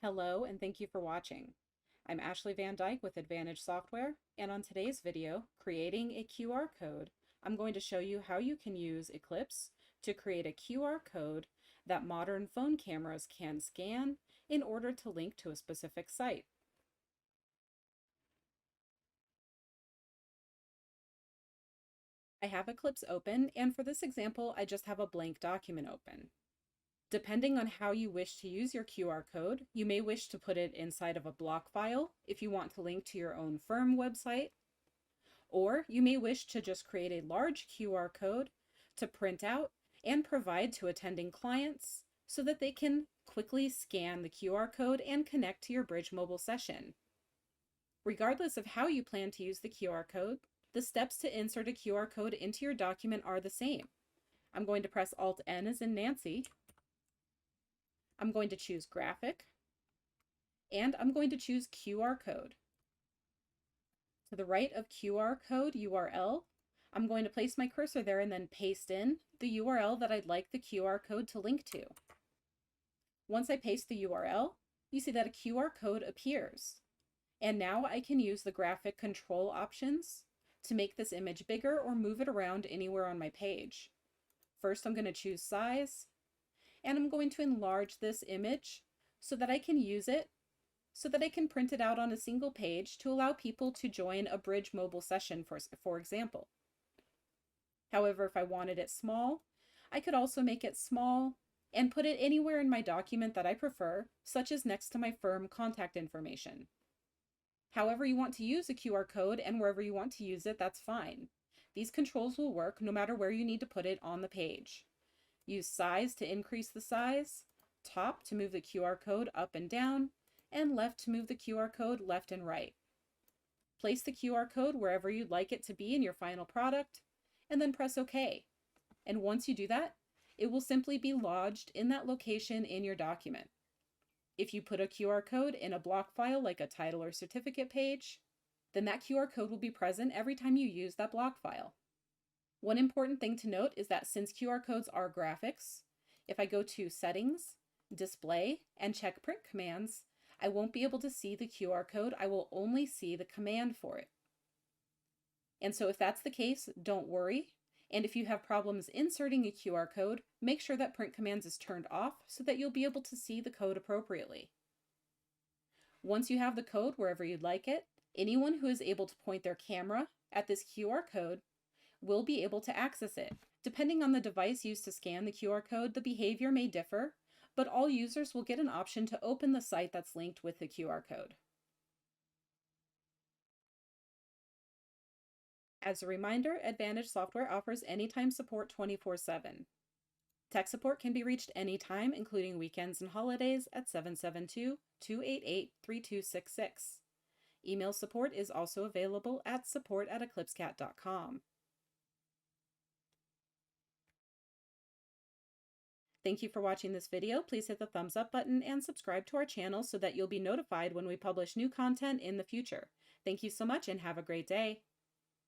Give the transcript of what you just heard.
Hello, and thank you for watching. I'm Ashley Van Dyke with Advantage Software, and on today's video, Creating a QR Code, I'm going to show you how you can use Eclipse to create a QR code that modern phone cameras can scan in order to link to a specific site. I have Eclipse open, and for this example, I just have a blank document open. Depending on how you wish to use your QR code, you may wish to put it inside of a block file if you want to link to your own firm website, or you may wish to just create a large QR code to print out and provide to attending clients so that they can quickly scan the QR code and connect to your Bridge mobile session. Regardless of how you plan to use the QR code, the steps to insert a QR code into your document are the same. I'm going to press Alt-N as in Nancy. I'm going to choose Graphic, and I'm going to choose QR Code. To the right of QR Code URL, I'm going to place my cursor there and then paste in the URL that I'd like the QR code to link to. Once I paste the URL, you see that a QR code appears. And now I can use the graphic control options to make this image bigger or move it around anywhere on my page. First, I'm going to choose size, and I'm going to enlarge this image so that I can use it, so that I can print it out on a single page to allow people to join a Bridge mobile session, for example. However, if I wanted it small, I could also make it small and put it anywhere in my document that I prefer, such as next to my firm contact information. However you want to use a QR code and wherever you want to use it, that's fine. These controls will work no matter where you need to put it on the page. Use size to increase the size, top to move the QR code up and down, and left to move the QR code left and right. Place the QR code wherever you'd like it to be in your final product, and then press OK. And once you do that, it will simply be lodged in that location in your document. If you put a QR code in a block file like a title or certificate page, then that QR code will be present every time you use that block file. One important thing to note is that since QR codes are graphics, if I go to Settings, Display, and check Print Commands, I won't be able to see the QR code. I will only see the command for it. And so if that's the case, don't worry. And if you have problems inserting a QR code, make sure that Print Commands is turned off so that you'll be able to see the code appropriately. Once you have the code wherever you'd like it, anyone who is able to point their camera at this QR code will be able to access it. Depending on the device used to scan the QR code, the behavior may differ, but all users will get an option to open the site that's linked with the QR code. As a reminder, Advantage Software offers anytime support 24/7. Tech support can be reached anytime, including weekends and holidays, at 772-288-3266. Email support is also available at support@eclipsecat.com. Thank you for watching this video. Please hit the thumbs up button and subscribe to our channel so that you'll be notified when we publish new content in the future. Thank you so much and have a great day.